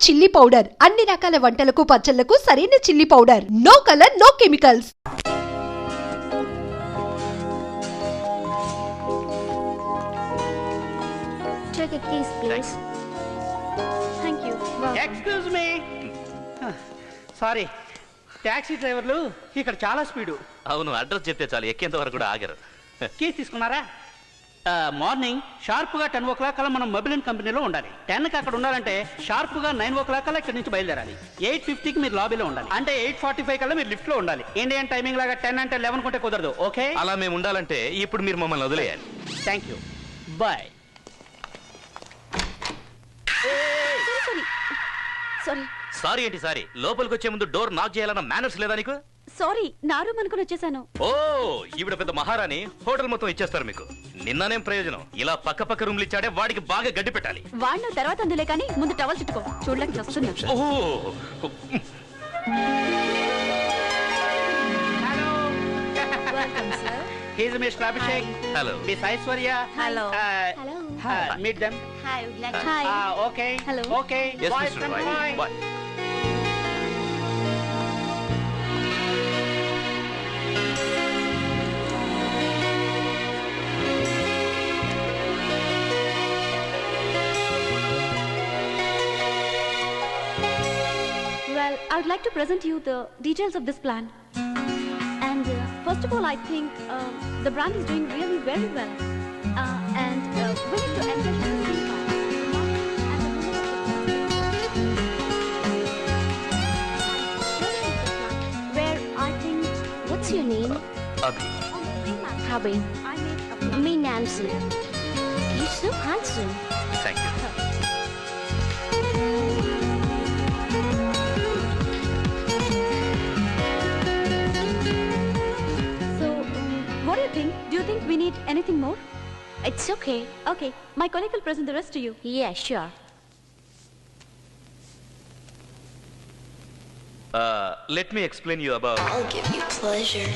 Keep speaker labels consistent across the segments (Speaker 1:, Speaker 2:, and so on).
Speaker 1: Chilli powder అన్ని రకాల వంటలకు పచ్చళ్లకు సరైన chilli powder. No colour no chemicals.
Speaker 2: Take a case, please. Thank you.
Speaker 3: Excuse me. Sorry. Taxi డ్రైవర్లు ఇక్కడ చాలా స్పీడు.
Speaker 4: అవును, అడ్రస్ చెప్తే చాలు ఎక్కేంత వరకు కూడా ఆగరు.
Speaker 3: కేసు తీసుకున్నారా? మార్నింగ్ షార్ప్గా 10 o'clock కల్లా మనం మొబైల్ కంపెనీలో ఉండాలి. 10కి అక్కడ ఉండాలంటే షార్ప్గా 9 o'clock కల్లా ఇక్కడ నుంచి బయలుదేరాలి. 8:50కి మీరు లాబీలో ఉండాలి. అంటే 8:45 కల్లా మీరు లిఫ్ట్లో ఉండాలి. ఇండియన్ టైమింగ్ లాగా 10 అంటే 11 కొంటే కుదరదు. ఓకే,
Speaker 4: అలా మేము ఉండాలంటే ఇప్పుడు మీరు మమ్మల్ని వదిలేయాలి.
Speaker 3: Thank you, bye.
Speaker 4: సారీ ఏంటి సారీ? లోపలికి వచ్చే ముందు డోర్ నాక్ చేయాలన్న మేనర్స్ లేదా నీకు?
Speaker 2: సారీ, నా రూమ్ అనుకుని వచ్చేసాను.
Speaker 4: ఓ, ఈవిడ పెద్ద మహారాణి, హోటల్ మొత్తం ఇచ్చేస్తారు మీకు. నిన్ననేం ప్రయోజనం? ఇలా పక్క పక్క రూమ్లు ఇచ్చాడే, వాడికి బాగా గడ్డి పెట్టాలి.
Speaker 2: వాడిన తర్వాత అందులే కానీ ముందు టవల్ చుట్టుకో, చూడడానికి వస్తున్నా.
Speaker 3: He's Mr. Abhishek.
Speaker 4: Hello.
Speaker 3: Miss Aishwarya.
Speaker 2: Hello.
Speaker 3: Meet them.
Speaker 2: Hi. Hi.
Speaker 3: Okay.
Speaker 2: Hello.
Speaker 3: Okay.
Speaker 4: Yes,
Speaker 3: Boys
Speaker 4: Mr.
Speaker 3: and
Speaker 4: Roy.
Speaker 3: boys.
Speaker 2: Well, I would like to present you the details of this plan. And first of all, I think the brand is doing really very well. And we need to engage the where I think...
Speaker 5: What's your name?
Speaker 4: Abhi.
Speaker 5: Abhi.
Speaker 2: I made a plan.
Speaker 5: Me, Nancy. You're so handsome.
Speaker 4: Thank you.
Speaker 2: So, what do you think? Do you think we need anything more?
Speaker 5: It's okay.
Speaker 2: Okay, my colleague will present the rest to you.
Speaker 5: Yeah, sure.
Speaker 4: Let me explain you about.
Speaker 5: I'll give you pleasure.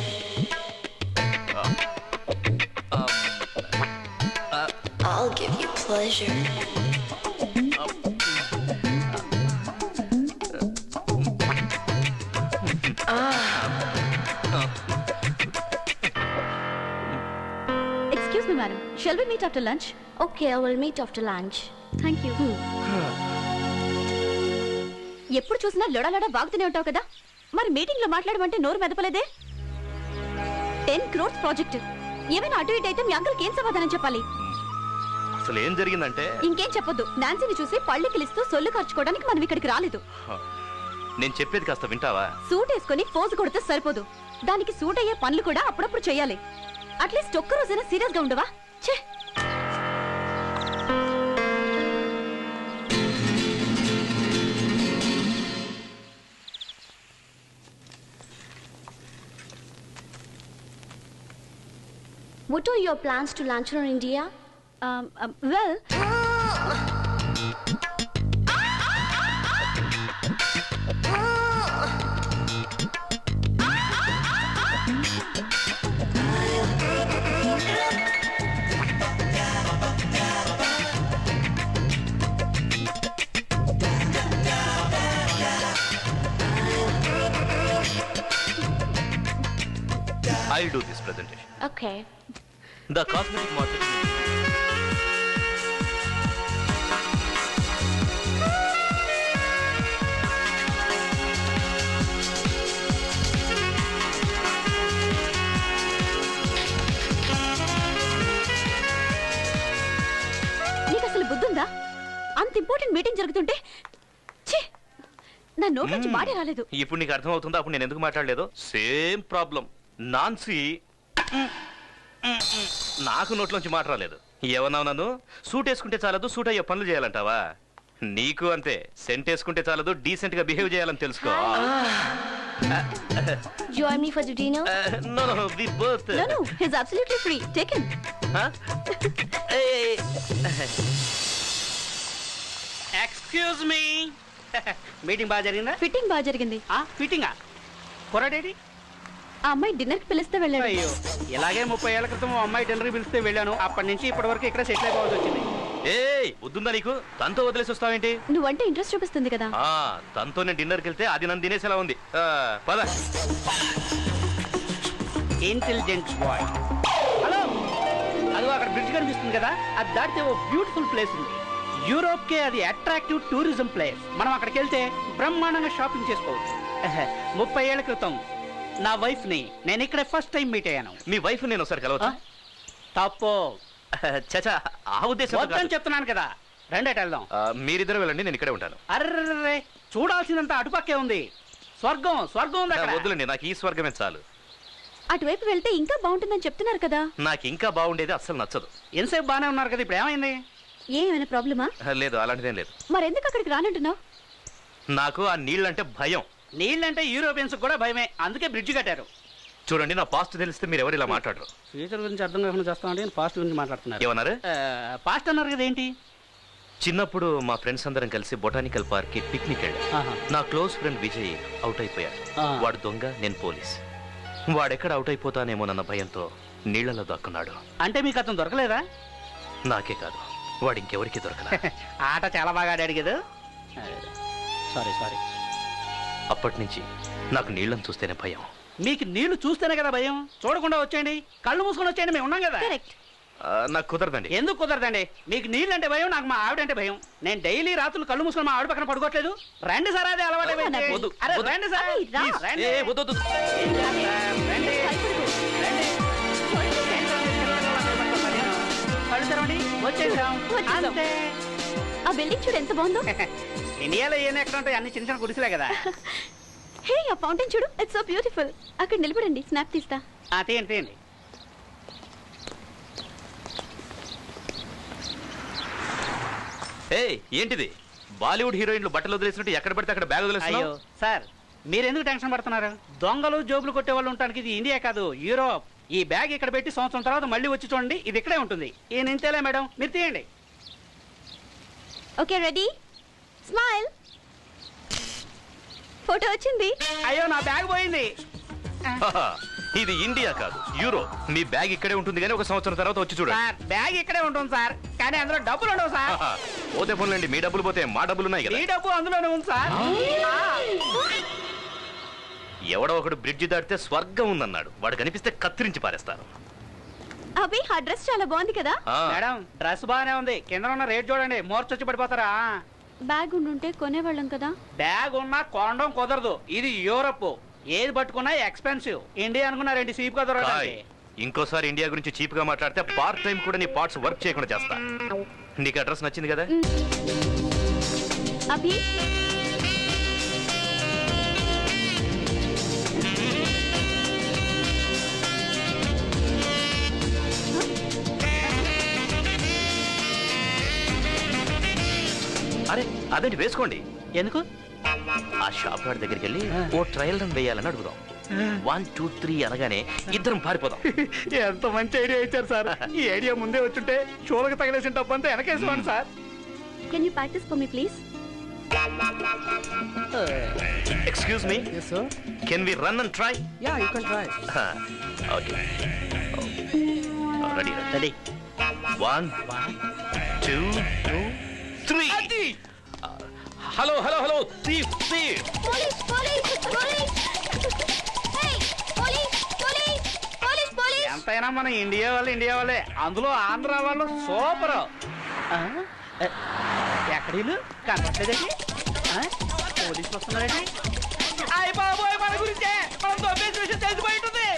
Speaker 5: I'll give you pleasure.
Speaker 2: Excuse me, madam. Shall we meet after lunch?
Speaker 5: Okay, I will meet after lunch.
Speaker 2: Thank you. ఎప్పుడు చూసినా లొడలొడ వాగుతూనే ఉంటావు కదా, మరి meeting లో మాట్లాడమంటే నోరు మెదపలేదే? 10 crores project, ఏమైనా అటు ఇటు అయితే మీ అంకుల్కి ఏం సమాధానం చెప్పాలి?
Speaker 4: అసలు ఏం జరిగిందంటే,
Speaker 2: ఇంకేం చెప్పొద్దు. నాన్సీని చూసి పళ్ళికిలిస్తూ సొల్లు ఖర్చుకోవడానికి మనం ఇక్కడికి రాలేదు.
Speaker 4: నేను చెప్పేది కాస్త వింటావా?
Speaker 2: సూట్ వేసుకొని పోజు కొడితే సరిపోదు, దానికి సూట్ అయ్యే పనులు కూడా అప్పుడప్పుడు చేయాలి. అట్లీస్ట్ ఒక్క రోజైనా సీరియస్ గా ఉండవా? ఛే!
Speaker 5: What are your plans to launch in India?
Speaker 2: Well,
Speaker 4: I'll do this presentation.
Speaker 5: Okay.
Speaker 4: The cosmetic market.
Speaker 2: నీకు అసలు బుద్ధుందా? అంత ఇంపార్టెంట్ మీటింగ్ జరుగుతుంటే నా నోట్ నుంచి మాటే రాలేదు.
Speaker 4: ఇప్పుడు నీకు అర్థం అవుతుందా అప్పుడు నేను ఎందుకు మాట్లాడలేదు? Same problem. నాన్సీ నాకు నోట్లోంచి మాట రాలేదు. ఏమన్నావు నన్ను? సూట్ వేసుకుంటే చాలదు, సూట్ అయ్యే పనులు చేయాలంటావా? నీకు అంతే, సెంట్ వేసుకుంటే చాలదు, డీసెంట్ గా బిహేవ్ చేయాలని తెలుసుకో.
Speaker 5: Join me for the dinner?
Speaker 4: No, we both.
Speaker 2: No, he's absolutely free. Take him.
Speaker 3: Excuse me. Meeting బాగా జరిగిందా?
Speaker 2: ఫిట్టింగ్ బాగా జరిగింది.
Speaker 3: ఫిట్టింగా? కొరడేడి?
Speaker 2: ఆ అమ్మాయి డిన్నర్ కి పిలిస్తే వెళ్ళాడు.
Speaker 3: అయ్యో, ఇలాగే 30 ఏళ్ల క్రితం అమ్మాయి డిన్నర్ పిలిస్తే వెళ్ళాను. అప్పటి నుంచి ఇప్పటి వరకు ఇక్కడ సెటిల్ అయిపోవాల్సి వచ్చింది.
Speaker 4: ఏయ్ వద్దుందా నీకు? తనతో వదిలేసి వస్తావేంటి?
Speaker 2: నువ్వంటే ఇంట్రెస్ట్ చూపిస్తుంది కదా.
Speaker 4: తనతో నేను డిన్నర్కి వెళ్తే అది నన్ను తినేసేలా ఉంది. పద.
Speaker 3: Intelligent boy. హలో, అదో అక్కడ బ్రిడ్జ్ కనిపిస్తుంది కదా, అది దాటితే ఓ బ్యూటిఫుల్ ప్లేస్ ఉంది. యూరోప్ కే అది అట్రాక్టివ్ టూరిజం ప్లేస్. మనం అక్కడికి వెళ్తే బ్రహ్మాండంగా షాపింగ్ చేసుకోవచ్చు. 30 ఏళ్ల క్రితం నా వైఫ్ ని నేను ఇక్కడే ఫస్ట్ టైం మీట్ అయ్యాను.
Speaker 4: మీ వైఫ్ నేను ఒకసారి కలవచ్చా?
Speaker 3: తప్పు.
Speaker 4: చచా, ఆ ఉద్దేశం
Speaker 3: వద్దని చెప్తున్నాను కదా. రెండేట వెళ్దాం.
Speaker 4: మీరిద్దరు వెళ్ళండి, నేను ఇక్కడే ఉంటాను.
Speaker 3: అర్రే, చూడాల్సిందంతా అటుపక్కే ఉంది. స్వర్గం స్వర్గం ఉంది అక్కడ.
Speaker 4: వద్దులండి, నాకు ఈ స్వర్గమే చాలు.
Speaker 2: అటువైపు వెళ్తే ఇంకా బాగుంటుందని చెప్తున్నారు కదా.
Speaker 4: నాకు ఇంకా బాగుండేది అస్సలు నచ్చదు.
Speaker 3: ఎంతసేపు బాగానే ఉన్నారు కదా, ఇప్పుడు ఏమైంది?
Speaker 2: ఏమైనా ప్రాబ్లమా?
Speaker 4: లేదు, అలాంటిదేం లేదు.
Speaker 2: మరెందుకు అక్కడికి రానంటున్నావు?
Speaker 4: నాకు ఆ నీళ్ళంటే భయం.
Speaker 3: నీళ్ళంటే యూరోపియన్స్ కూడా భయమే, అందుకే బ్రిడ్జ్ కట్టారు.
Speaker 4: చూడండి, నా పాస్ట్ తెలిస్తే మీరు ఎవరు ఇలా మాట్లాడరు.
Speaker 3: ఫ్యూచర్ గురించి అర్థం కాకుండా చేస్తామంటే పాస్ట్ గురించి మాట్లాడుతున్నారు.
Speaker 4: ఏమన్నారు?
Speaker 3: పాస్ట్ అన్నారు కదా, ఏంటి?
Speaker 4: చిన్నప్పుడు మా ఫ్రెండ్స్ అందరం కలిసి బొటానికల్ పార్క్ కి పిక్నిక్ వెళ్ళాం. నా క్లోజ్ ఫ్రెండ్ విజయ్ అవుట్ అయిపోయాడు. వాడు దొంగ, నేను పోలీస్. వాడెక్కడ అవుట్ అయిపోతానేమోనన్న భయంతో నీళ్లలో దక్కున్నాడు.
Speaker 3: అంటే మీకు అతను దొరకలేదా?
Speaker 4: నాకే కాదు, వాడు ఇంకెవరికి దొరకలా.
Speaker 3: ఆట చాలా బాగా ఆడాడు కదా. సారీ.
Speaker 4: అప్పటి నుంచి నాకు నీళ్ళని చూస్తేనే భయం.
Speaker 3: మీకు నీళ్లు చూస్తేనే కదా భయం. చూడకుండా వచ్చేయండి, కళ్ళు మూసుకొని వచ్చేయండి, మేము ఉన్నాం కదా.
Speaker 2: కరెక్ట్.
Speaker 4: నాకు కుదరదండి.
Speaker 3: ఎందుకు కుదరదండి? మీకు నీళ్ళు అంటే భయం, నాకు మా ఆవిడంటే భయం. నేను డైలీ రాత్రులు కళ్ళు మూసుకొని మా ఆవిడ పక్కన పడుకోవట్లేదు. రండి సార్, అదే అలవాటు. రండి సార్. కళ్ళు తెరవండి, వచ్చేసాం. అంతే.
Speaker 2: ఆ బిల్డింగ్ చూడు ఎంత బాగుందో.
Speaker 3: ఇండియాలో ఏం ఎక్కడ ఉంటాయి, అన్ని చిన్న చిన్న గుడిసెలే కదా.
Speaker 2: హే, ఆ ఫౌంటైన్ చూడు, ఇట్స్ సో బ్యూటిఫుల్. అక్కడ నిలబడండి, స్నాప్ తీస్తా.
Speaker 3: తీయండి.
Speaker 4: ఏంటిది? బాలీవుడ్ హీరోయిన్లు బట్టలు వదిలేసినట్టు ఎక్కడ పడితే అక్కడ బ్యాగ్ వదిలేస్తున్నావు?
Speaker 3: అయ్యో సార్, మీరెందుకు టెన్షన్ పడుతున్నారు? దొంగలు జోబులు కొట్టే వాళ్ళు ఉంటానికి ఇది ఇండియా కాదు, యూరోప్. ఈ బ్యాగ్ ఇక్కడ పెట్టి సంవత్సరం తర్వాత మళ్ళీ వచ్చి చూడండి, ఇది ఇక్కడే ఉంటుంది. ఈయన ఇంతేలే మేడం, మీరు తీయండి.
Speaker 2: Okay, ready, smile. ఫోటో వచ్చింది.
Speaker 3: అయ్యో, నా బ్యాగ్ పోయింది.
Speaker 4: ఇది ఇండియా కాదు, యూరో. మీ బ్యాగ్ ఇక్కడే ఉంటుంది కానీ ఒక సంవత్సరం తర్వాత వచ్చి చూడండి.
Speaker 3: సార్, బ్యాగ్ ఇక్కడే ఉంటుంది సార్, కానీ అందులో డబ్బులు ఉండవు సార్.
Speaker 4: పోతే పోన్లేండి, మీ డబ్బులు పోతే మా డబ్బులు ఉన్నాయి కదా.
Speaker 3: ఈ డబ్బు అందులోనే ఉంది సార్.
Speaker 4: ఎవడో ఒకడు బ్రిడ్జి దాటితే స్వర్గం ఉందన్నాడు. వాడు కనిపిస్తే కత్తిరించి పారేస్తారు.
Speaker 2: అభి, ఆ డ్రెస్ చాలా బాగుంది కదా.
Speaker 3: మేడం, డ్రెస్ బాగానే ఉంది, కింద ఉన్న రేట్ చూడండి, మోర్చొచ్చి పడిపోతారా.
Speaker 2: బ్యాగ్ ఉండుంటే కొనేవాళ్ళం కదా.
Speaker 3: బ్యాగ్ ఉన్నా కొనడం కుదరదు, ఇది యూరప్. ఏది పట్టుకున్నా ఎక్స్పెన్సివ్. ఇండియా అనుకున్నారేంటి చీప్ గా దొరకడానికి?
Speaker 4: ఇంకోసారి ఇండియా గురించి చీప్ గా మాట్లాడితే పార్ట్ టైం కూడా నీ పార్ట్స్ వర్క్ చేయకుండా చేస్తా. నీకు అడ్రస్ నచ్చింది కదా?
Speaker 2: అభి,
Speaker 4: అరే అదేంటి, వేసుకోండి.
Speaker 3: ఎందుకు?
Speaker 4: ఆ షాప్ వాడి దగ్గరికి వెళ్ళి ఓ ట్రయల్ రన్ వేయాలని అడుగుదాం. 1 2 3 అనగానే ఇద్దరం పారిపోదాం.
Speaker 3: ఎంత మంచి ఐడియా ఇచ్చారు సార్. ఈ ఐడియా ముందే వచ్చుంటే షోలకు తగిలేసిన డబ్బు అంతా వెనకేసుకోండి sir.
Speaker 2: Can you practice for me please?
Speaker 4: Excuse me, can we run and try?
Speaker 3: Yeah, you can try.
Speaker 4: Okay, ready. 1 2 3. Hello thief.
Speaker 5: Police! Hey! Police!
Speaker 3: ఎంతైనా మన ఇండియా వాళ్ళే, అందులో ఆంధ్ర వాళ్ళు సూపర్. ఎక్కడీలు కనపట్లేదండి? పోలీసులు వస్తున్నారండి. అయ్య బాబోయ్, మన గురించే, మనం దొబ్బేసి విషయం తెలిసిపోయింటుంది.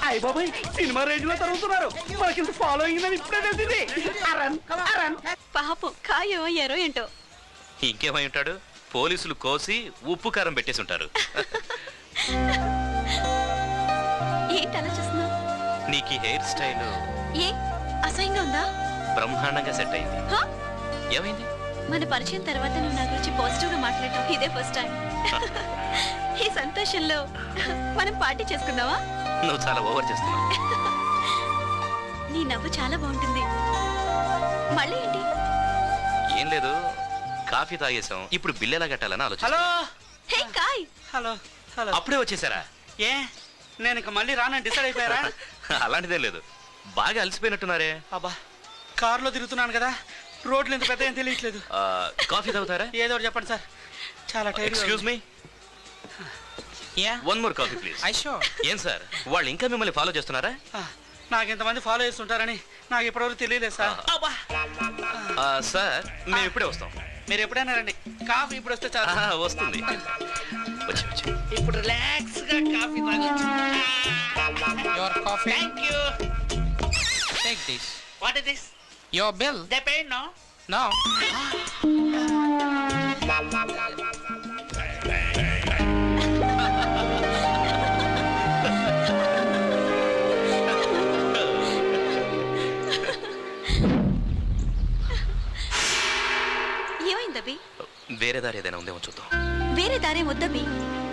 Speaker 3: అయ్య బాబోయ్, సినిమా రేంజ్ లో తరుగుతున్నారు. మనకి ఫాలో అయిందని ఇప్పుడే తెలిసింది.
Speaker 2: పాపం, కాయో ఎరో ఏంటో.
Speaker 4: ఇంకేమై ఉంటాడు? పోలీసులు కోసి ఉప్పు కారం పెట్టేసి ఉంటారు.
Speaker 2: ఏంటి అలా చూస్తున్నావు?
Speaker 4: నీకు హెయిర్ స్టైల్
Speaker 2: ఏ అసహ్యంగా ఉందా?
Speaker 4: బ్రహ్మాండంగా సెట్ అయింది. ఏమైంది?
Speaker 2: మన పరిచయం తర్వాత నువ్వు నా గురించి పాజిటివ్ గా మాట్లాడటం ఇదే ఫస్ట్ టైం. ఈ సంతోషంలో మనం పార్టీ చేసుకుందావా?
Speaker 4: నువ్వు చాలా ఓవర్ చేస్తున్నావు.
Speaker 2: నీ నవ్వు చాలా బాగుంటుంది. మళ్ళీ ఏంటి?
Speaker 4: ఏం లేదు, కాఫీ తాగేసాం, ఇప్పుడు బిల్ ఎలా కట్టాలని ఆలోచన.
Speaker 3: హలో.
Speaker 2: హే కాయ్.
Speaker 3: హలో.
Speaker 4: అప్పుడే వచ్చేసారా?
Speaker 3: ఏ, నేను ఇక మళ్ళీ రానని డిసైడ్ అయిపోయారా?
Speaker 4: అలాంటిదేం లేదు, బాగా అలసిపోయినట్టున్నారే.
Speaker 3: అబ్బా, కారులో తిరుగుతున్నాను కదా, రోడ్లు ఎంత పెద్ద ఏం తెలియట్లేదు.
Speaker 4: కాఫీ తాగుతారా?
Speaker 3: ఏదో ఒకటి చెప్పండి సార్, చాలా tired.
Speaker 4: Excuse me, one more coffee please. ఏం సార్ వాళ్ళు ఇంకా మిమ్మల్ని ఫాలో చేస్తున్నారా?
Speaker 3: నాకు ఇంతమంది ఫాలో చేస్తుంటారని నాకు ఇప్పటివరకు తెలియలేదు సార్.
Speaker 4: సార్ మేము ఇప్పుడే వస్తాం.
Speaker 3: మీరు ఎప్పుడైనా రండి, కాఫీ ఇప్పుడు వస్తే చాలా
Speaker 4: వస్తుంది. వచ్చి వచ్చి
Speaker 3: ఇప్పుడు రిలాక్స్ గా కాఫీ తాగొచ్చు.
Speaker 6: Your coffee.
Speaker 3: Thank you.
Speaker 6: Take this.
Speaker 3: What is this?
Speaker 6: Your bill.
Speaker 3: They paid, no?
Speaker 6: No.
Speaker 2: ఏమైందబ్బి?
Speaker 4: వేరే దారి ఏదైనా ఉందేమో చూద్దాం.
Speaker 2: వేరే దారే వద్దబ్బి,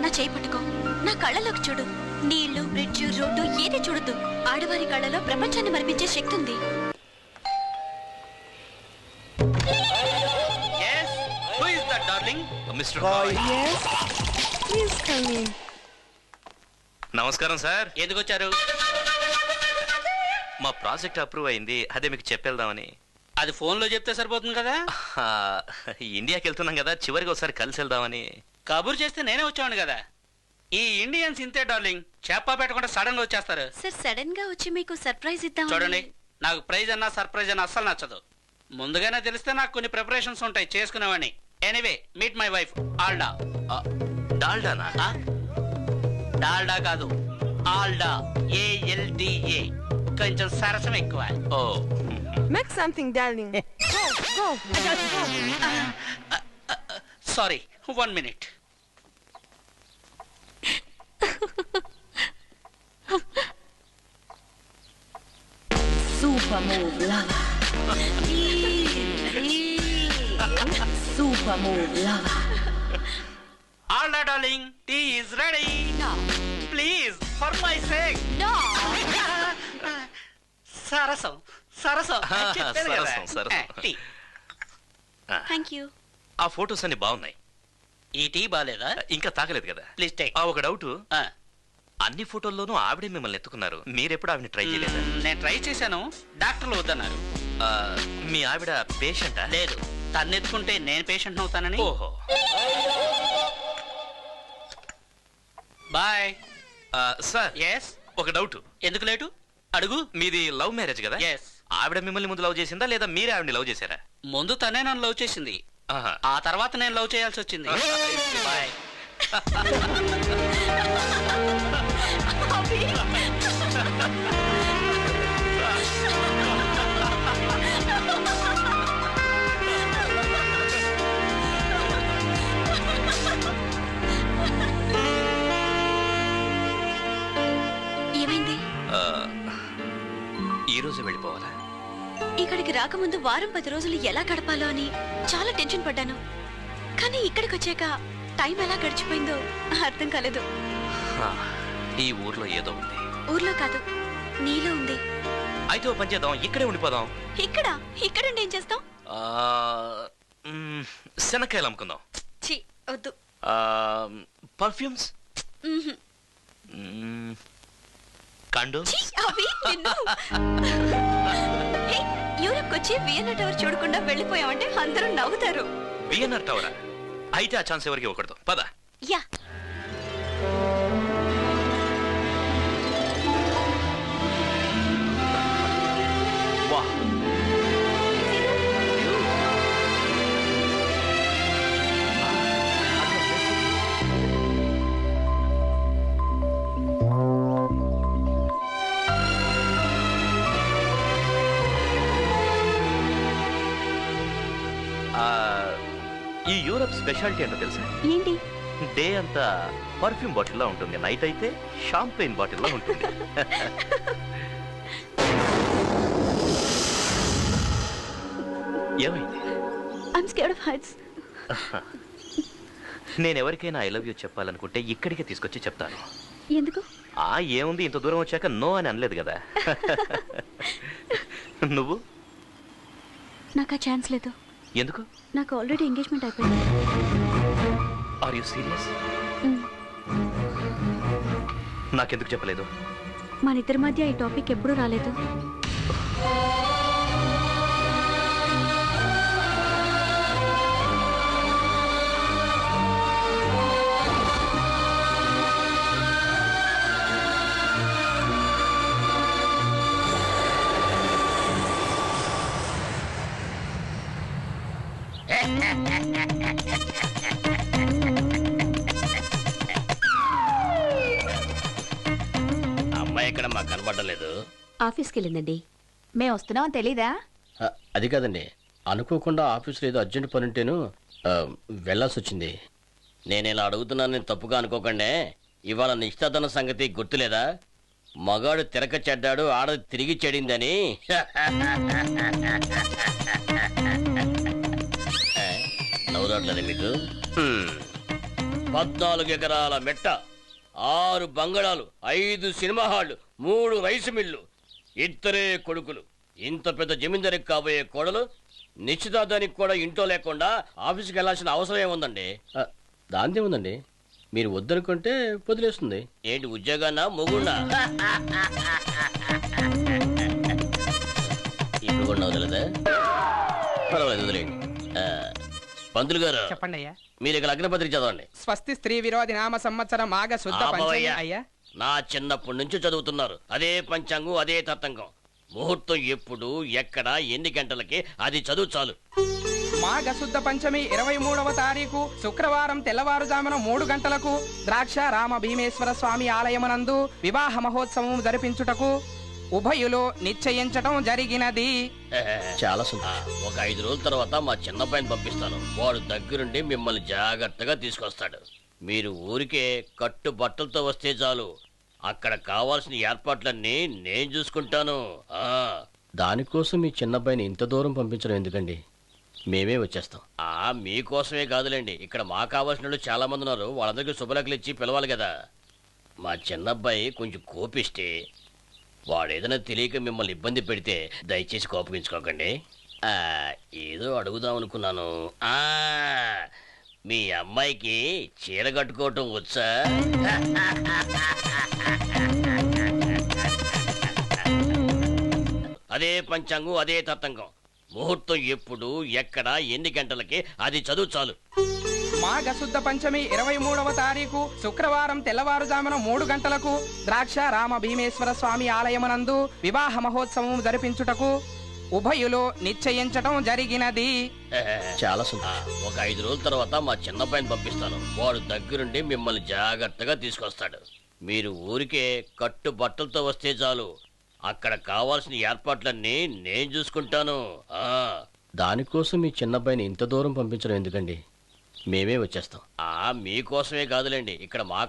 Speaker 2: నా చేయి పట్టుకో, నా కళ్ళలోకి చూడు. నీళ్లు, బ్రిడ్జ్, రోడ్డు ఏది చూడద్దు. ఆడవారి కళ్ళలో ప్రపంచాన్ని మరిపించే శక్తి ఉంది.
Speaker 3: Yes. Who is that, darling?
Speaker 4: Mister boy.
Speaker 7: Yes, please come in.
Speaker 4: నమస్కారం సార్.
Speaker 3: ఎందుకు వచ్చారు?
Speaker 4: మా ప్రాజెక్ట్ అప్రూవ్ అయింది, అదే మీకు చెప్పేద్దామని.
Speaker 3: అది ఫోన్ లో చెప్తే సరిపోతుంది కదా.
Speaker 4: ఇండియాకి వెళ్తున్నాం కదా, చివరికి ఒకసారి కలిసి వెళ్దామని.
Speaker 3: కబురు చేస్తే నేనే వచ్చాను కదా. ఈ ఇండియన్స్ ఇంతే డార్లింగ్, చెప్పా పెట్టకుండా సడన్ గా వచ్చేస్తారు.
Speaker 2: సార్ సడన్ గా వచ్చి మీకు సర్ప్రైజ్ ఇద్దాం.
Speaker 3: చూడండి, నాకు ప్రైజ్ అన్నా సర్ప్రైజ్ అన్నా అస్సలు నచ్చదు. ముందుగానే తెలిస్తే నాకు కొన్ని ప్రిపరేషన్స్ ఉంటాయి, చేసుకునేవాడిని. Anyway, meet my wife Alda.
Speaker 4: డాల్డానా?
Speaker 3: డాల్డా కాదు, ఆల్డా, ALDA. కొంచెం సరసం ఎక్కువ.
Speaker 4: Oh,
Speaker 7: Make something, darling. Go, go.
Speaker 3: Sorry, 1 minute.
Speaker 8: Super move, lover. Super move, lover.
Speaker 3: Alda darling, tea is ready. Please, for my sake. సరసం సరసం చెప్పాను కదా.
Speaker 4: సరసం, సరసం.
Speaker 3: టీ.
Speaker 2: Thank you.
Speaker 4: ఆ ఫొటోస్ అన్ని బాగున్నాయి.
Speaker 3: ఈ టీ బాలేదా?
Speaker 4: ఇంకా తాగలేదు కదా.
Speaker 3: Please take.
Speaker 4: ఒక డౌట్, అన్ని ఫోటోల్లోనూ ఆవిడే మిమ్మల్ని ఎత్తుకున్నారు, మీరెప్పుడు ఆవిడని ట్రై చేయలేదు?
Speaker 3: నేను ట్రై చేశాను, డాక్టర్లు వద్దన్నారు.
Speaker 4: మీ ఆవిడ పేషెంటా?
Speaker 3: లేదు, తను ఎత్తుకుంటే నేను పేషెంట్ అవుతానని.
Speaker 4: ఓహో.
Speaker 3: బాయ్.
Speaker 4: Sir,
Speaker 3: yes.
Speaker 4: ఒక డౌట్.
Speaker 3: ఎందుకు లేటు? అడుగు.
Speaker 4: మీది లవ్ మ్యారేజ్ కదా?
Speaker 3: ఎస్.
Speaker 4: ఆవిడ మిమ్మల్ని ముందు లవ్ చేసిందా లేదా మీరే ఆవిడని లవ్ చేశారా?
Speaker 3: ముందు తనే నన్ను లవ్ చేసింది, ఆ తర్వాత నేను లవ్ చేయాల్సి వచ్చింది. బాయ్.
Speaker 2: ఏమైంది?
Speaker 4: ఈ రోజు వెళ్ళిపోవాలా?
Speaker 2: ఇక్కడికి రాకముందు వారం 10 రోజులు ఎలా గడపాలో అని చాలా టెన్షన్ పడ్డాను. కానీ ఇక్కడికి వచ్చాక టైం ఎలా గడిచిపోయిందో అర్థం కాలేదు.
Speaker 4: ఈ ఊర్లో ఏదో ఉంది.
Speaker 2: ఊర్లో కాదు, నీలో ఉంది.
Speaker 4: అయితే ఓ పని చేద్దాం, ఇక్కడే ఉండిపోదాం.
Speaker 2: ఇక్కడుండి ఏం చేస్తాం?
Speaker 4: శనక్కాయలు అమ్ముకుందాం.
Speaker 2: ఛీ, వద్దు.
Speaker 4: Perfumes, condoms.
Speaker 2: ఛీ, అవి నిన్ను. హే, యూరప్ వచ్చి వియన్నా టవర్ చూడకుండా వెళ్ళిపోయామంటే అందరూ నవ్వుతారు.
Speaker 4: వియన్నా టవరా? అయితే ఆ ఛాన్స్ ఎవరికి ఇవ్వకూడదు. పద.
Speaker 2: యా.
Speaker 4: వా, ఈ యూరప్ స్పెషాలిటీ ఏంటో తెలుసా?
Speaker 2: ఏంటి?
Speaker 4: డే అంతా పర్ఫ్యూమ్ బాటిల్లో ఉంటుంది, నైట్ అయితే షాంపెయిన్ బాటిల్లో ఉంటుంది. ఏమైంది?
Speaker 2: I'm scared of heights.
Speaker 4: నేను ఎవరికైనా ఐ లవ్ యూ చెప్పాలనుకుంటే ఇక్కడికే తీసుకొచ్చి చెప్తాను.
Speaker 2: ఎందుకు?
Speaker 4: ఏముంది, ఇంత దూరం వచ్చాక నో అని అనలేదు కదా. నువ్వు?
Speaker 2: నాకు ఆ ఛాన్స్ లేదు.
Speaker 4: ఎందుకు?
Speaker 2: నాకు ఆల్రెడీ ఎంగేజ్మెంట్ అయిపోయింది.
Speaker 4: Are you serious? నాకెందుకు చెప్పలేదు?
Speaker 2: మన ఇద్దరి మధ్య ఈ టాపిక్ ఎప్పుడూ రాలేదు.
Speaker 8: అమ్మాయి ఎక్కడ మాకు కనబడలేదు.
Speaker 2: ఆఫీస్కి వెళ్ళిందండి.
Speaker 9: మేము వస్తున్నామని తెలీదా?
Speaker 8: అది కాదండి, అనుకోకుండా ఆఫీసులో ఏదో అర్జెంట్ పని ఉంటేను వెళ్ళాల్సి వచ్చింది. నేను ఇలా అడుగుతున్నాను, నేను తప్పుగా అనుకోకండి. ఇవాళ నిశ్చితార్థన సంగతి గుర్తులేదా? మగాడు తిరక చెడ్డాడు, ఆడది తిరిగి చెడిందని. నవ్వురాట్లేదు మీకు? 14 ఎకరాల మెట్ట, 6 బంగళాలు, 5 సినిమా హాళ్లు, 3 రైసు మిల్లు, 2 కొడుకులు. ఇంత పెద్ద జమీందారికి కాబోయే కోడలు నిశ్చితార్థానికి కూడా ఇంట్లో లేకుండా ఆఫీస్కి వెళ్ళాల్సిన అవసరం ఏముందండి? దాందే ఉందండి, మీరు వద్దనుకుంటే వదిలేస్తుంది. ఏంటి ఉద్యోగాన్నా మొగున్నా? ఇప్పుడు కూడా వదలదా? పర్వాలేదు, వదిలేండి. పంతులు గారు
Speaker 6: చెప్పండి అయ్యా.
Speaker 8: మీరు ఇక లగ్నపత్రిక చదవండి.
Speaker 6: స్వస్తి స్త్రీ విరోధి నామ సంవత్సరం మాఘ శుద్ధ పంచమి. అయ్యా,
Speaker 8: నా చిన్నప్పటి నుంచి చదువుతున్నారు. అదే పంచాంగం, అదే తతంగం. ముహూర్తం ఎప్పుడు, ఎక్కడ, ఎన్ని గంటలకి, అది చదువు చాలు.
Speaker 6: మాఘ శుద్ధ పంచమి 23వ తారీఖు శుక్రవారం తెల్లవారుజామున 3 గంటలకు ద్రాక్ష రామ భీమేశ్వర స్వామి ఆలయమునందు వివాహ మహోత్సవం జరిపించుటకు ఉభయులు నిశ్చయించటం జరిగినది.
Speaker 8: చాలా సంతోషం. ఒక 5 రోజుల తర్వాత మా చిన్నబ్బాయిని పంపిస్తాను. వాడు దగ్గరుండి మిమ్మల్ని జాగ్రత్తగా తీసుకొస్తాడు. మీరు ఊరికే కట్టు బట్టలతో వస్తే చాలు. అక్కడ కావాల్సిన ఏర్పాట్లన్నీ నేను చూసుకుంటాను. దానికోసం మీ చిన్నబ్బాయిని ఇంత దూరం పంపించడం ఎందుకండి? మేమే వచ్చేస్తాం. మీకోసమే కాదులేండి, ఇక్కడ మా కావాల్సిన వాళ్ళు చాలా మంది ఉన్నారు. వాళ్ళందరికీ శుభలేఖలు ఇచ్చి పిలవాలి కదా. మా చిన్నబ్బాయి కొంచెం కోపిస్తే, వాడు ఏదైనా తెలియక మిమ్మల్ని ఇబ్బంది పెడితే దయచేసి కోపగించుకోకండి. ఏదో అడుగుదాం అనుకున్నాను. మీ అమ్మాయికి చీర కట్టుకోవటం వచ్చా? అదే పంచాంగం, అదే తతంగం. ముహూర్తం ఎప్పుడు, ఎక్కడ, ఎన్ని గంటలకి, అది చదువు చాలు.
Speaker 6: మాఘ శుద్ధ పంచమి 23వ తారీఖు శుక్రవారం తెల్లవారుజామున 3 గంటలకు ద్రాక్ష రామ భీమేశ్వర స్వామి ఆలయమునందు వివాహ మహోత్సవం జరిపించుటకు ఉభయులు నిశ్చయించటం జరిగినది.
Speaker 8: చాలా సంతోషం. ఒక 5 రోజుల తర్వాత మా చిన్నబ్బాయిని పంపిస్తాను. వాడు దగ్గరుండి మిమ్మల్ని జాగ్రత్తగా తీసుకొస్తాడు. మీరు ఊరికే కట్టు బట్టలతో వస్తే చాలు. అక్కడ కావాల్సిన ఏర్పాట్లన్నీ నేను చూసుకుంటాను. దానికోసం మీ చిన్నబ్బాయిని ఇంత దూరం పంపించడం ఎందుకండి? మేమే వచ్చేస్తాం. మీకోసమే కాదులేండి, ఇక్కడ మా